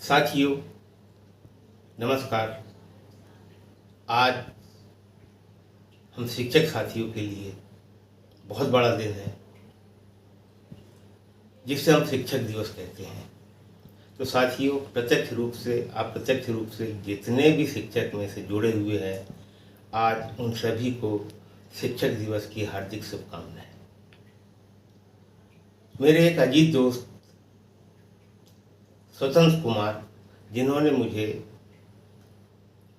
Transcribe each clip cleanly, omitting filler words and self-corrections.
साथियों, नमस्कार। आज हम शिक्षक साथियों के लिए बहुत बड़ा दिन है, जिसे हम शिक्षक दिवस कहते हैं। तो साथियों, प्रत्यक्ष रूप से जितने भी शिक्षक में से जुड़े हुए हैं, आज उन सभी को शिक्षक दिवस की हार्दिक शुभकामनाएं। मेरे एक अजीज दोस्त स्वतंत्र कुमार, जिन्होंने मुझे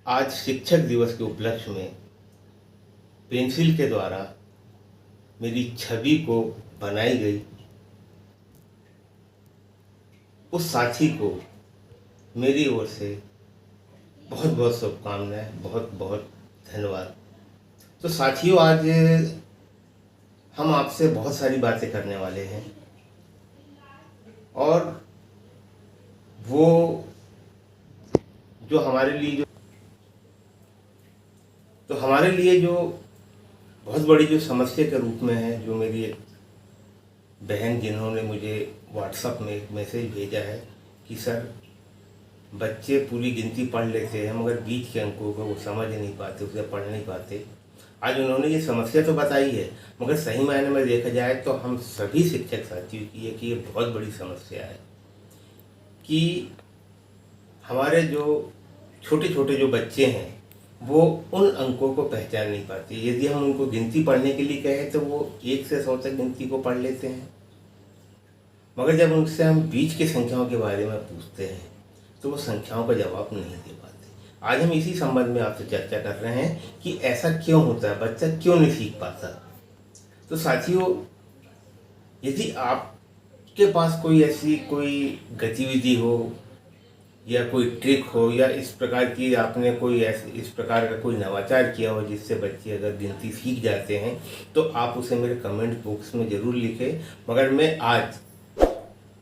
आज शिक्षक दिवस के उपलक्ष्य में पेंसिल के द्वारा मेरी छवि को बनाई गई, उस साथी को मेरी ओर से बहुत बहुत शुभकामनाएं, बहुत बहुत धन्यवाद। तो साथियों, आज हम आपसे बहुत सारी बातें करने वाले हैं और वो जो हमारे लिए जो बहुत बड़ी जो समस्या के रूप में है, जो मेरी एक बहन, जिन्होंने मुझे व्हाट्सएप में एक मैसेज भेजा है कि सर, बच्चे पूरी गिनती पढ़ लेते हैं मगर बीच के अंकों को वो समझ नहीं पाते, उसे पढ़ नहीं पाते। आज उन्होंने ये समस्या तो बताई है, मगर सही मायने में देखा जाए तो हम सभी शिक्षक साथियों की ये बहुत बड़ी समस्या है कि हमारे जो छोटे छोटे जो बच्चे हैं वो उन अंकों को पहचान नहीं पाते। यदि हम उनको गिनती पढ़ने के लिए कहें तो वो 1 से 100 तक गिनती को पढ़ लेते हैं, मगर जब उनसे हम बीच की संख्याओं के बारे में पूछते हैं तो वो संख्याओं का जवाब नहीं दे पाते। आज हम इसी संबंध में आपसे चर्चा कर रहे हैं कि ऐसा क्यों होता है, बच्चा क्यों नहीं सीख पाता। तो साथियों, यदि आपके पास कोई गतिविधि हो या कोई ट्रिक हो या इस प्रकार की आपने इस प्रकार का कोई नवाचार किया हो जिससे बच्चे अगर गिनती सीख जाते हैं, तो आप उसे मेरे कमेंट बॉक्स में ज़रूर लिखें। मगर मैं आज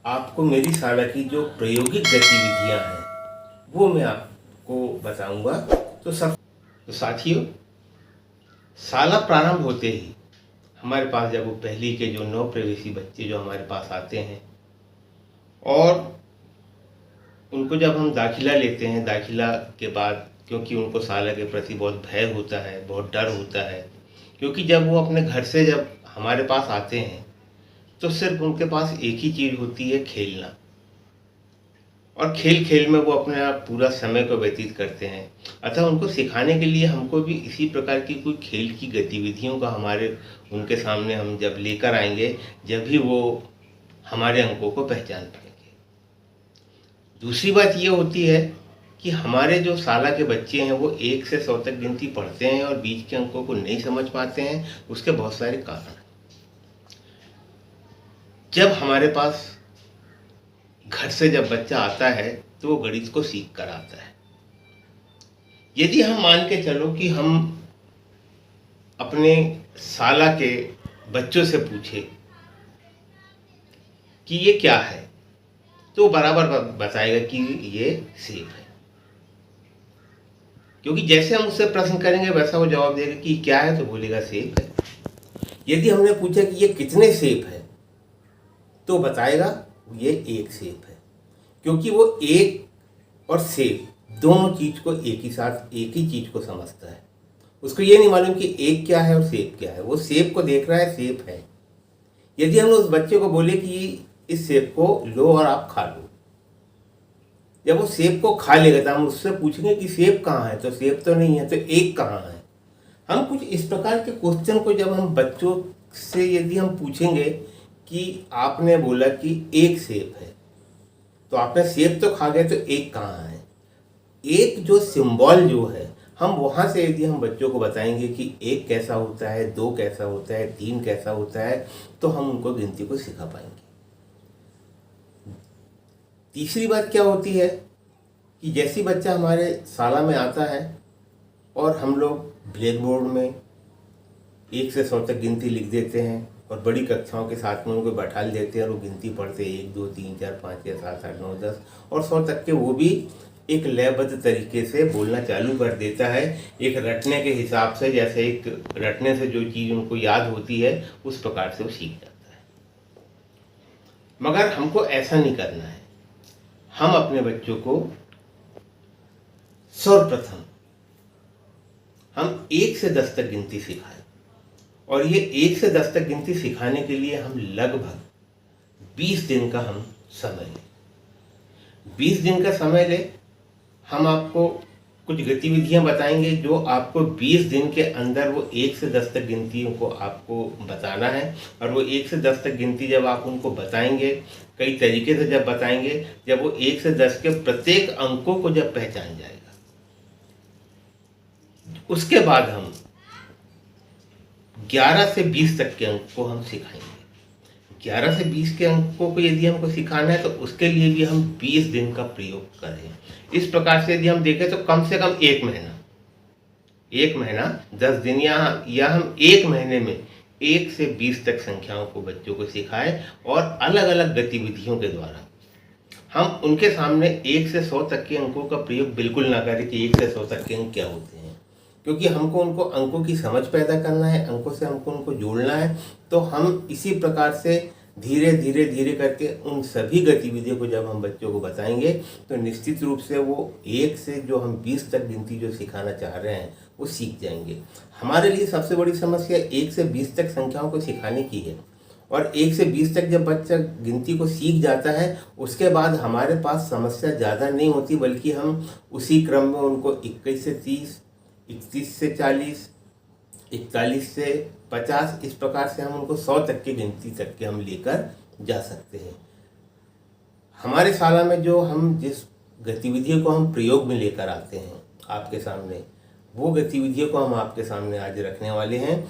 आपको मेरी शाला की जो प्रायोगिक गतिविधियां हैं वो मैं आपको बताऊंगा। तो साथियों, शाला प्रारंभ होते ही हमारे पास जब वो पहली के जो नव प्रवेशी बच्चे जो हमारे पास आते हैं और उनको जब हम दाखिला लेते हैं, दाखिला के बाद क्योंकि उनको शाला के प्रति बहुत भय होता है, बहुत डर होता है, क्योंकि जब वो अपने घर से जब हमारे पास आते हैं तो सिर्फ उनके पास एक ही चीज़ होती है, खेलना। और खेल खेल में वो अपना पूरा समय को व्यतीत करते हैं। अतः उनको सिखाने के लिए हमको भी इसी प्रकार की कोई खेल की गतिविधियों का उनके सामने हम जब लेकर आएंगे, जब भी वो हमारे अंकों को पहचान पाएंगे। दूसरी बात ये होती है कि हमारे जो शाला के बच्चे हैं वो 1 से 100 तक गिनती पढ़ते हैं और बीच के अंकों को नहीं समझ पाते हैं। उसके बहुत सारे कारण हैं। जब हमारे पास घर से जब बच्चा आता है तो वो गणित को सीख कर आता है। यदि हम मान के चलो कि हम अपने शाला के बच्चों से पूछे कि ये क्या है, तो बराबर बताएगा कि ये सेब है, क्योंकि जैसे हम उससे प्रश्न करेंगे वैसा वो जवाब देगा कि क्या है, तो बोलेगा सेब है। यदि हमने पूछा कि ये कितने सेब है, तो बताएगा ये 1 सेब है, क्योंकि वो एक और सेब दोनों चीज को एक ही चीज को समझता है। उसको ये नहीं मालूम कि एक क्या है और सेब क्या है। वो सेब को देख रहा है, सेब है। यदि हम उस बच्चे को बोले कि इस सेब को लो और आप खा लो, जब वो सेब को खा लेगा तो हम उससे पूछेंगे कि सेब कहाँ है, तो सेब तो नहीं है, तो एक कहाँ है। हम कुछ इस प्रकार के क्वेश्चन को जब हम बच्चों से यदि हम पूछेंगे कि आपने बोला कि 1 सेब है, तो आपने सेब तो खा गए, तो एक कहाँ है। एक जो सिंबल जो है, हम वहाँ से यदि हम बच्चों को बताएंगे कि 1 कैसा होता है, 2 कैसा होता है, 3 कैसा होता है, तो हम उनको गिनती को सिखा पाएंगे। तीसरी बात क्या होती है कि जैसी बच्चा हमारे शाला में आता है और हम लोग ब्लैक बोर्ड में 1 से 100 तक गिनती लिख देते हैं और बड़ी कक्षाओं के साथ में उनको बैठा देते हैं और वो गिनती पढ़ते 1 2 3 4 5 6 7 8 9 10 और 100 तक के वो भी एक लयबद्ध तरीके से बोलना चालू कर देता है, एक रटने के हिसाब से। जैसे एक रटने से जो चीज़ उनको याद होती है उस प्रकार से वो सीख जाता है। मगर हमको ऐसा नहीं करना है। हम अपने बच्चों को सर्वप्रथम हम 1 से 10 तक गिनती सिखाएं। और ये 1 से 10 तक गिनती सिखाने के लिए हम लगभग 20 दिन का हम समय लें। 20 दिन का समय ले, हम आपको कुछ गतिविधियां बताएंगे जो आपको 20 दिन के अंदर वो 1 से 10 तक गिनतियों को आपको बताना है। और वो 1 से 10 तक गिनती जब आप उनको बताएंगे, कई तरीके से जब बताएंगे, जब वो 1 से 10 के प्रत्येक अंकों को जब पहचान जाएगा, उसके बाद हम 11 से 20 तक के अंक को हम सिखाएंगे। 11 से 20 के अंकों को यदि हमको सिखाना है तो उसके लिए भी हम 20 दिन का प्रयोग करें। इस प्रकार से यदि हम देखें तो कम से कम 1 महीना 10 दिन या हम 1 महीने में 1 से 20 तक संख्याओं को बच्चों को सिखाएं। और अलग अलग गतिविधियों के द्वारा हम उनके सामने 1 से 100 तक के अंकों का प्रयोग बिल्कुल ना करें कि 1 से 100 तक के अंक क्या होते हैं, क्योंकि हमको उनको अंकों की समझ पैदा करना है, अंकों से हमको उनको जोड़ना है। तो हम इसी प्रकार से धीरे धीरे करके उन सभी गतिविधियों को जब हम बच्चों को बताएंगे तो निश्चित रूप से वो 1 से जो हम 20 तक गिनती जो सिखाना चाह रहे हैं वो सीख जाएंगे। हमारे लिए सबसे बड़ी समस्या 1 से 20 तक संख्याओं को सिखाने की है। और 1 से 20 तक जब बच्चा गिनती को सीख जाता है, उसके बाद हमारे पास समस्या ज़्यादा नहीं होती, बल्कि हम उसी क्रम में उनको 21 से 30, 31 से 40, 41 से 50, इस प्रकार से हम उनको 100 तक की गिनती तक के हम लेकर जा सकते हैं। हमारे शाला में जो हम जिस गतिविधियों को हम प्रयोग में लेकर आते हैं आपके सामने, वो गतिविधियों को हम आपके सामने आज रखने वाले हैं,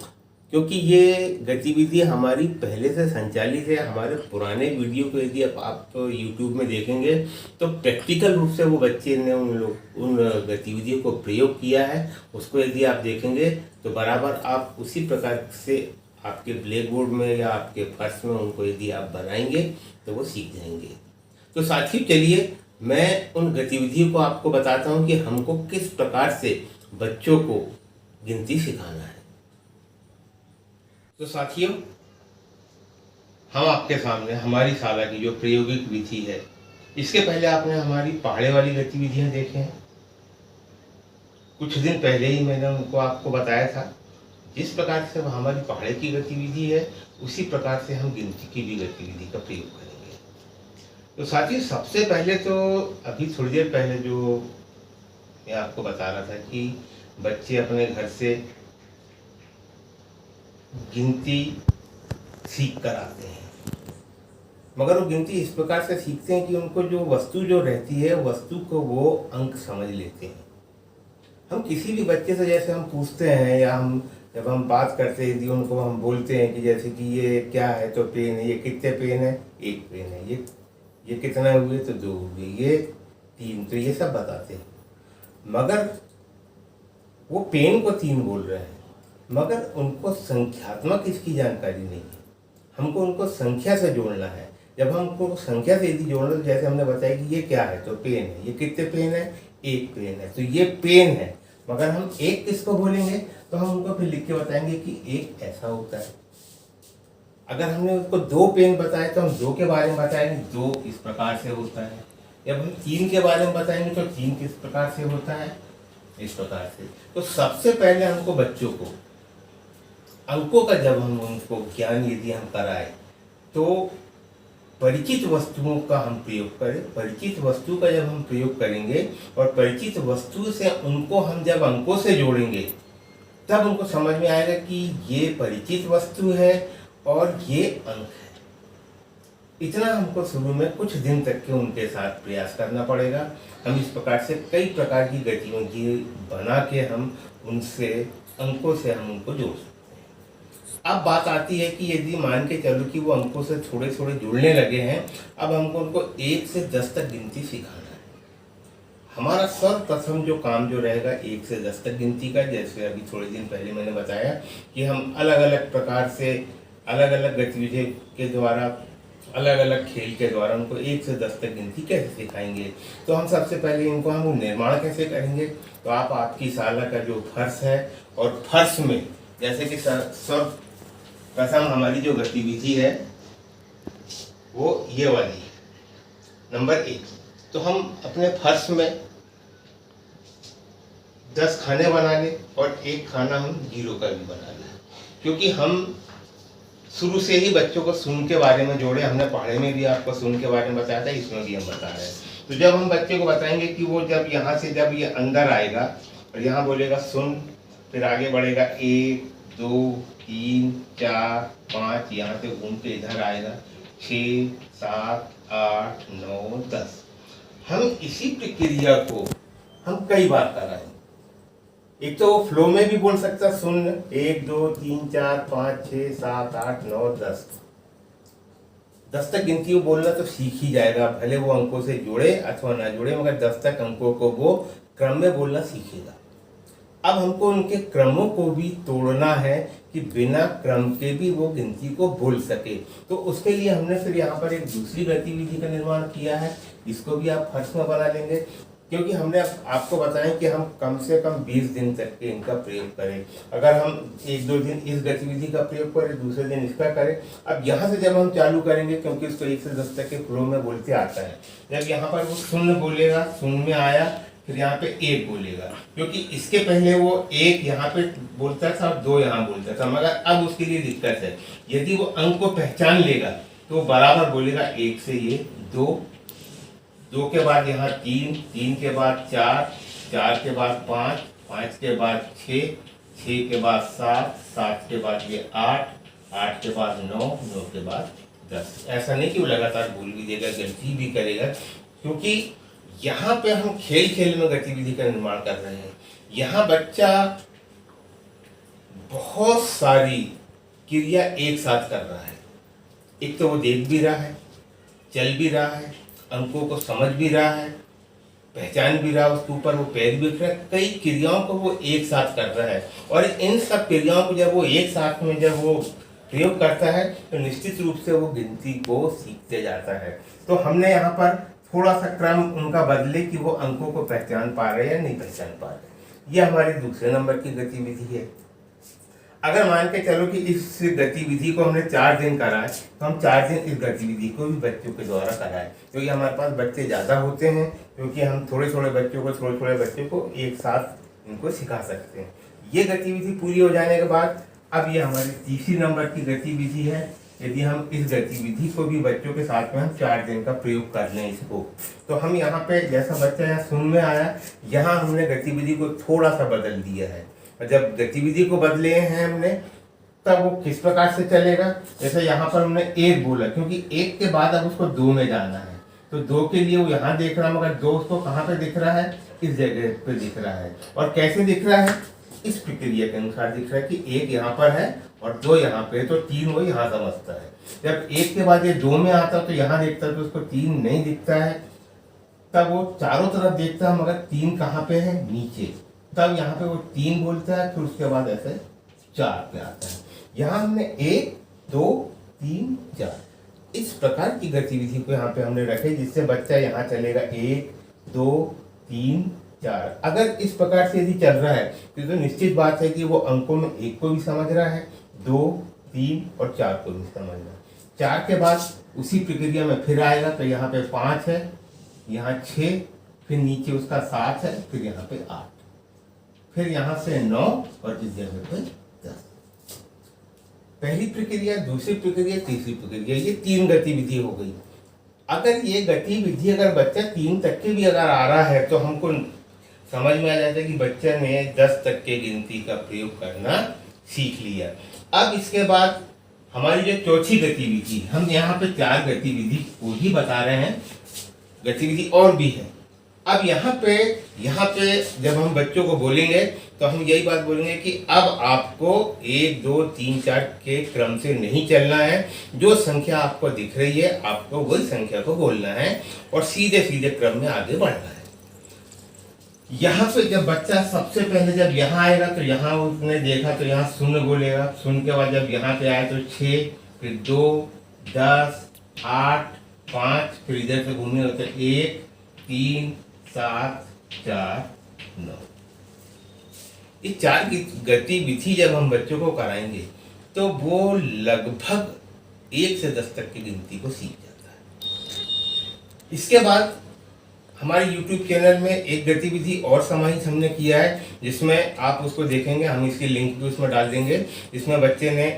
क्योंकि ये गतिविधि हमारी पहले से संचालित है। हमारे पुराने वीडियो को यदि आप तो यूट्यूब में देखेंगे तो प्रैक्टिकल रूप से वो बच्चे ने उन गतिविधियों को प्रयोग किया है। उसको यदि आप देखेंगे तो बराबर आप उसी प्रकार से आपके ब्लैक बोर्ड में या आपके फर्श में उनको यदि आप बनाएंगे तो वो सीख जाएंगे। तो साथियों, चलिए मैं उन गतिविधियों को आपको बताता हूँ कि हमको किस प्रकार से बच्चों को गिनती सिखाना है। तो साथियों, हम आपके सामने हमारी शाला की जो प्रायोगिक विधि है, इसके पहले आपने हमारी पहाड़े वाली गतिविधियां देखे हैं। कुछ दिन पहले ही मैंने उनको आपको बताया था। जिस प्रकार से हमारी पहाड़े की गतिविधि है, उसी प्रकार से हम गिनती की भी गतिविधि का प्रयोग करेंगे। तो साथियों, सबसे पहले तो अभी थोड़ी देर पहले जो मैं आपको बता रहा था कि बच्चे अपने घर से गिनती सीख कर आते हैं, मगर वो गिनती इस प्रकार से सीखते हैं कि उनको जो वस्तु जो रहती है, वस्तु को वो अंक समझ लेते हैं। हम किसी भी बच्चे से जैसे हम पूछते हैं या हम जब हम बात करते हैं, यदि उनको हम बोलते हैं कि जैसे कि ये क्या है, तो पेन है, ये कितने पेन है, 1 पेन है, ये कितना हुए, तो 2 हुए, ये 3, तो ये सब बताते हैं। मगर वो पेन को 3 बोल रहे हैं, मगर उनको संख्यात्मक इसकी जानकारी नहीं है। हमको उनको संख्या से जोड़ना है। जब हमको संख्या से यदि जोड़ना, तो जैसे हमने बताया कि ये क्या है, तो पेन है, ये कितने पेन है, 1 पेन है, तो ये पेन है। मगर हम 1 किसको बोलेंगे, तो हम उनको फिर लिख के बताएंगे कि 1 ऐसा होता है। अगर हमने उसको 2 पेन बताए तो हम 2 के बारे में बताएंगे, 2 इस प्रकार से होता है। जब हम 3 के बारे में बताएंगे तो 3 किस प्रकार से होता है, इस प्रकार से। तो सबसे पहले हमको बच्चों को अंकों का जब हम उनको ज्ञान यदि हम कराएं, तो परिचित वस्तुओं का हम प्रयोग करें। परिचित वस्तु का जब हम प्रयोग करेंगे और परिचित वस्तु से उनको हम जब अंकों से जोड़ेंगे, तब उनको समझ में आएगा कि ये परिचित वस्तु है और ये अंक है। इतना हमको शुरू में कुछ दिन तक के उनके साथ प्रयास करना पड़ेगा। हम इस प्रकार से कई प्रकार की गतिविधि बना के हम उनसे अंकों से हम उनको जोड़ सकते हैं। अब बात आती है कि यदि मान के चलो कि वो अंकों से थोड़े थोड़े जुड़ने लगे हैं, अब हमको उनको 1 से 10 तक गिनती सिखाना है। हमारा सर्वप्रथम जो काम जो रहेगा 1 से 10 तक गिनती का, जैसे अभी थोड़े दिन पहले मैंने बताया कि हम अलग अलग प्रकार से अलग अलग गतिविधि के द्वारा, अलग अलग खेल के द्वारा उनको 1 से 10 तक गिनती कैसे सिखाएंगे। तो हम सबसे पहले इनको हम निर्माण कैसे करेंगे। तो आप आपकी शाला का जो फर्श है, और फर्श में जैसे कि सर्वप्रथम हमारी जो गतिविधि है वो ये वाली है, नंबर 1। तो हम अपने फर्श में 10 खाने बना लें और एक खाना हम 0 का भी बना लें, क्योंकि हम शुरू से ही बच्चों को सुन के बारे में जोड़े। हमने पढ़ाई में भी आपको सुन के बारे में बताया था, इसमें भी हम बता रहे हैं। तो जब हम बच्चे को बताएंगे कि वो जब यहाँ से जब ये अंदर आएगा और यहाँ बोलेगा सुन, फिर आगे बढ़ेगा 1 2 3 4 5, यहाँ से घूम के इधर आएगा 6 7 8 9 10। हम इसी प्रक्रिया को हम कई बार कराएंगे। एक तो फ्लो में भी बोल सकता सुन 1 2 3 4 5 6 7 8 9 10। 10 तक गिनती वो बोलना तो सीख ही जाएगा, भले वो अंकों से जुड़े अथवा ना जुड़े, मगर 10 तक अंकों को वो क्रम में बोलना सीखेगा। अब हमको उनके क्रमों को भी तोड़ना है कि बिना क्रम के भी वो गिनती को बोल सके। तो उसके लिए हमने फिर यहाँ पर एक दूसरी गतिविधि का निर्माण किया है। इसको भी आप फर्स्ट में बना लेंगे, क्योंकि हमने आपको बताया कि हम कम से कम 20 दिन तक के इनका प्रयोग करें। अगर हम 1-2 दिन इस गतिविधि का प्रयोग करें, दूसरे दिन इसका करें। अब यहाँ से जब हम चालू करेंगे, क्योंकि इसको 1 से 10 तक के फ्लो में बोलते आता है, जब यहाँ पर वो शून्य बोलेगा, शून्य में आया, फिर यहाँ पे 1 बोलेगा, क्योंकि इसके पहले वो 1 यहाँ पे बोलता था और 2 यहाँ बोलता था, मगर अब उसके लिए दिक्कत है। यदि वो अंक को पहचान लेगा तो बराबर बोलेगा 1 से ये 2, 2 के बाद यहाँ 3, 3 के बाद 4, 4 के बाद 5, 5 के बाद 6, 6 के बाद 7, 7 के बाद ये 8, 8 के बाद 9, 9 के बाद 10। ऐसा नहीं कि वो लगातार भूल भी देगा, गलती भी करेगा, क्योंकि यहाँ पे हम खेल खेल में गतिविधि का निर्माण कर रहे हैं। यहाँ बच्चा बहुत सारी क्रिया एक साथ कर रहा है। एक तो वो देख भी रहा है, चल भी रहा है, अंकों को समझ भी रहा है, पहचान भी रहा है, उसके ऊपर वो पैर भी रख रहा है। कई क्रियाओं को वो एक साथ कर रहा है, और इन सब क्रियाओं को जब वो एक साथ में जब वो प्रयोग करता है तो निश्चित रूप से वो गिनती को सीखते जाता है। तो हमने यहाँ पर थोड़ा सा क्रम उनका बदले कि वो अंकों को पहचान पा रहे या नहीं पहचान पा रहे। ये हमारी दूसरे नंबर की गतिविधि है। अगर मान के चलो कि इस गतिविधि को हमने 4 दिन कराए, तो हम 4 दिन इस गतिविधि को भी बच्चों के द्वारा कराए, क्योंकि हमारे पास बच्चे ज़्यादा होते हैं, क्योंकि हम थोड़े थोड़े बच्चों को एक साथ इनको सिखा सकते हैं। ये गतिविधि पूरी हो जाने के बाद अब ये हमारी तीसरी नंबर की गतिविधि है। यदि हम इस गतिविधि को भी बच्चों के साथ में हम 4 दिन का प्रयोग कर लें इसको, तो हम यहाँ पे जैसा बच्चा यहाँ सुन में आया, यहाँ हमने गतिविधि को थोड़ा सा बदल दिया है। और जब गतिविधि को बदले हैं हमने, तब वो किस प्रकार से चलेगा। जैसे यहाँ पर हमने 1 बोला, क्योंकि 1 के बाद अब उसको 2 में जाना है, तो 2 के लिए वो यहाँ देख रहा है, मगर 2 उसको कहाँ पे दिख रहा है, इस जगह पे दिख रहा है। और कैसे दिख रहा है, इस प्रक्रिया के अनुसार दिख रहा है कि 1 यहाँ पर है और 2 यहाँ पे, तो 3 वो यहाँ समझता है। जब 1 के बाद ये 2 में आता तो यहाँ देखता है तो उसको 3 नहीं दिखता है, तब वो चारों तरफ देखता है, मगर 3 कहाँ पे है, नीचे। तब यहाँ पे वो 3 बोलता है, फिर उसके बाद ऐसे 4 पे आता है। यहाँ हमने 1 2 3 4 इस प्रकार की गतिविधि को यहाँ पे हमने रखे, जिससे बच्चा यहाँ चलेगा 1 2 3 4। अगर इस प्रकार से यदि चल रहा है तो निश्चित बात है कि वो अंकों में 1 को भी समझ रहा है, 2 3 और 4 को भी समझ रहा है। 4 के बाद उसी प्रक्रिया में फिर आएगा, तो यहाँ पे 5 है, यहाँ 6, फिर नीचे उसका 7 है, फिर यहाँ पे 8, फिर यहाँ से 9 और इस जगह पे 10। पहली प्रक्रिया, दूसरी प्रक्रिया, तीसरी प्रक्रिया, ये 3 गतिविधि हो गई। अगर ये गतिविधि अगर बच्चा 3 तक के भी अगर आ रहा है तो हमको समझ में आ जाता है कि बच्चे ने 10 तक के गिनती का प्रयोग करना सीख लिया। अब इसके बाद हमारी जो चौथी गतिविधि, हम यहाँ पे 4 गतिविधि को ही बता रहे हैं, गतिविधि और भी है। अब यहाँ पे जब हम बच्चों को बोलेंगे तो हम यही बात बोलेंगे कि अब आपको 1 2 3 4 के क्रम से नहीं चलना है। जो संख्या आपको दिख रही है आपको वही संख्या को बोलना है और सीधे सीधे क्रम में आगे बढ़ना है। यहाँ पे जब बच्चा सबसे पहले जब यहाँ आएगा तो यहाँ उसने देखा तो यहाँ 0 बोलेगा, 0 के बाद जब यहाँ पे आए तो 6, फिर 2 10 8 5, फिर इधर से घूमने होते 1 3 7 4 9। ये 4 की गतिविधि जब हम बच्चों को कराएंगे तो वो लगभग 1 से 10 तक की गिनती को सीख जाता है। इसके बाद हमारे YouTube चैनल में एक गतिविधि और समाहित हमने किया है, जिसमें आप उसको देखेंगे, हम इसकी लिंक भी उसमें डाल देंगे। इसमें बच्चे ने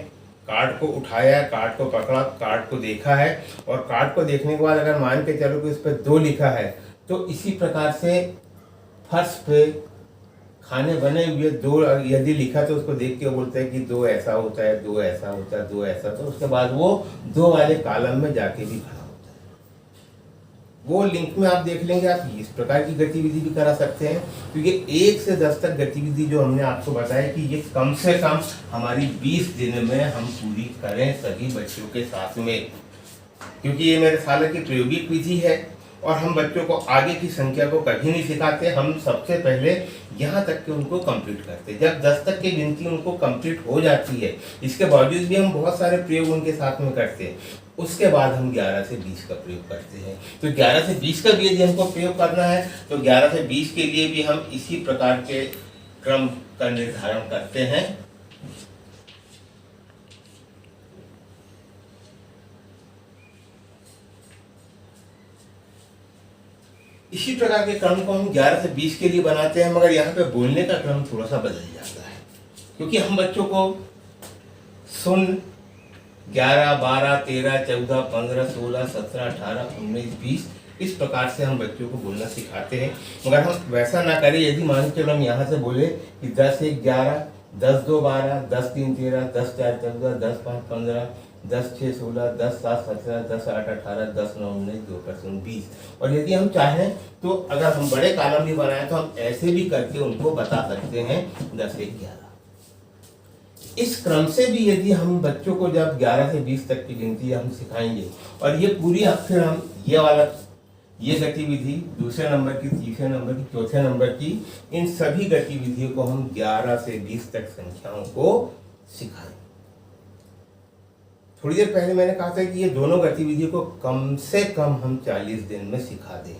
कार्ड को उठाया, कार्ड को पकड़ा, कार्ड को देखा है, और कार्ड को देखने के बाद अगर मान के चलो कि उस पर 2 लिखा है, तो इसी प्रकार से फर्श पे खाने बने हुए 2 यदि लिखा तो उसको देख के बोलता है कि 2 ऐसा होता है, 2 ऐसा होता है, 2 ऐसा, तो उसके बाद वो 2 वाले कॉलम में जाके भी खड़ा होता है। वो लिंक में आप देख लेंगे, आप इस प्रकार की गतिविधि भी करा सकते हैं। क्योंकि 1 से 10 तक गतिविधि जो हमने आपको बताया कि ये कम से कम हमारी 20 दिन में हम पूरी करें सभी बच्चों के साथ में, क्योंकि ये मेरे साल की प्रायोगिक विधि है और हम बच्चों को आगे की संख्या को कभी नहीं सिखाते। हम सबसे पहले यहाँ तक के उनको कंप्लीट करते हैं। जब 10 तक की गिनती उनको कंप्लीट हो जाती है, इसके बावजूद भी हम बहुत सारे प्रयोग उनके साथ में करते हैं। उसके बाद हम 11 से 20 का प्रयोग करते हैं। तो 11 से 20 का भी यदि हमको प्रयोग करना है तो 11 से 20 के लिए भी हम इसी प्रकार के क्रम का निर्धारण करते हैं। इसी प्रकार के क्रम को हम 11 से 20 के लिए बनाते हैं, मगर यहाँ पे बोलने का क्रम थोड़ा सा बदल जाता है, क्योंकि हम बच्चों को सुन 11, 12, 13, 14, 15, 16, 17, 18, 19, 20 इस प्रकार से हम बच्चों को बोलना सिखाते हैं। मगर हम वैसा ना करें। यदि मान के हम यहाँ से बोले कि 10 1 11, 10 2 12, 10 3 13, 10 4 14, 10 5 15, 10 6 16, 10 7 17, 10 8 18, 10 9 19, 2 % 20। और यदि हम चाहें तो अगर हम बड़े कॉलम भी बनाएं तो हम ऐसे भी करके उनको बता सकते हैं 10 1 11। इस क्रम से भी यदि हम बच्चों को जब 11 से 20 तक की गिनती हम सिखाएंगे, और ये पूरी फिर हम ये गतिविधि दूसरे नंबर की, तीसरे नंबर की, चौथे नंबर की, इन सभी गतिविधियों को हम 11 से 20 तक संख्याओं को सिखाएं। थोड़ी देर पहले मैंने कहा था कि ये दोनों गतिविधियों को कम से कम हम 40 दिन में सिखा दें।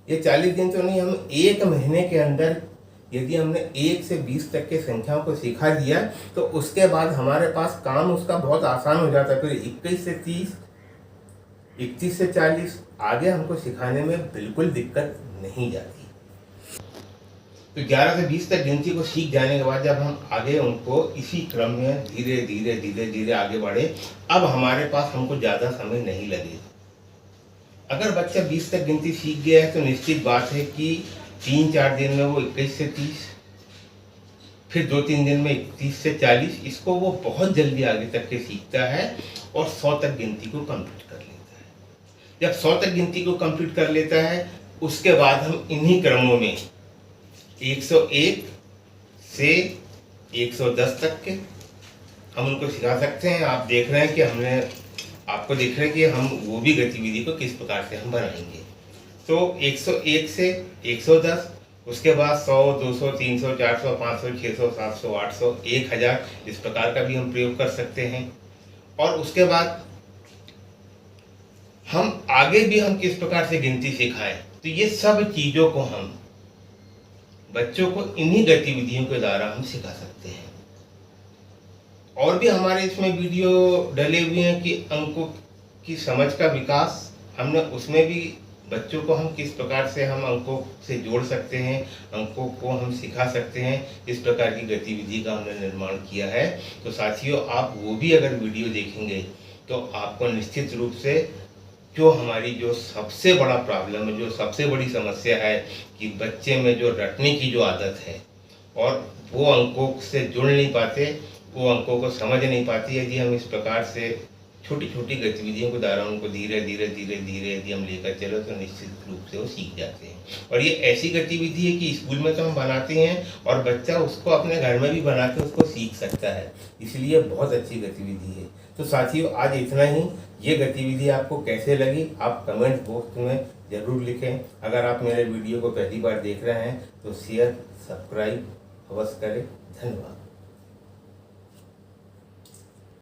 ये 40 दिन तो नहीं, हम 1 महीने के अंदर यदि हमने 1 से 20 तक के संख्याओं को सिखा दिया तो उसके बाद हमारे पास काम उसका बहुत आसान हो जाता है। फिर 21 से 30, 31 से 40 आगे हमको सिखाने में बिल्कुल दिक्कत नहीं जाती। तो 11 से 20 तक गिनती को सीख जाने के बाद जब हम आगे उनको इसी क्रम में धीरे धीरे धीरे धीरे आगे बढ़े, अब हमारे पास हमको ज़्यादा समय नहीं लगेगा। अगर बच्चा 20 तक गिनती सीख गया है तो निश्चित बात है कि 3-4 दिन में वो 21 से 30, फिर 2-3 दिन में 31 से 40, इसको वो बहुत जल्दी आगे तक के सीखता है और 100 तक गिनती को कंप्लीट कर लेता है। जब 100 तक गिनती को कंप्लीट कर लेता है, उसके बाद हम इन्हीं क्रमों में 101 से 110 तक के हम उनको सिखा सकते हैं। आप देख रहे हैं कि आपको देख रहे हैं कि हम वो भी गतिविधि को किस प्रकार से हम बनाएंगे। तो 101 से 110, उसके बाद 100, 200, 300, 400, 500, 600, 700, 800, 1000 इस प्रकार का भी हम प्रयोग कर सकते हैं। और उसके बाद हम आगे भी हम किस प्रकार से गिनती सिखाएं, तो ये सब चीज़ों को हम बच्चों को इन्हीं गतिविधियों के द्वारा हम सिखा सकते हैं। और भी हमारे इसमें वीडियो डले हुए हैं कि अंकों की समझ का विकास, हमने उसमें भी बच्चों को हम किस प्रकार से हम अंकों से जोड़ सकते हैं, अंकों को हम सिखा सकते हैं, इस प्रकार की गतिविधि का हमने निर्माण किया है। तो साथियों, आप वो भी अगर वीडियो देखेंगे तो आपको निश्चित रूप से जो हमारी जो सबसे बड़ा प्रॉब्लम है, जो सबसे बड़ी समस्या है कि बच्चे में जो रटने की जो आदत है और वो अंकों से जुड़ नहीं पाते, वो अंकों को समझ नहीं पाती, यदि हम इस प्रकार से छोटी छोटी गतिविधियों के द्वारा उनको धीरे धीरे धीरे धीरे यदि हम लेकर चलो तो निश्चित रूप से वो सीख जाते हैं। और ये ऐसी गतिविधि है कि स्कूल में तो हम बनाते हैं और बच्चा उसको अपने घर में भी बना के उसको सीख सकता है, इसलिए बहुत अच्छी गतिविधि है। तो साथियों, आज इतना ही। ये गतिविधि आपको कैसे लगी आप कमेंट बॉक्स में ज़रूर लिखें। अगर आप मेरे वीडियो को पहली बार देख रहे हैं तो शेयर सब्सक्राइब अवश्य करें। धन्यवाद।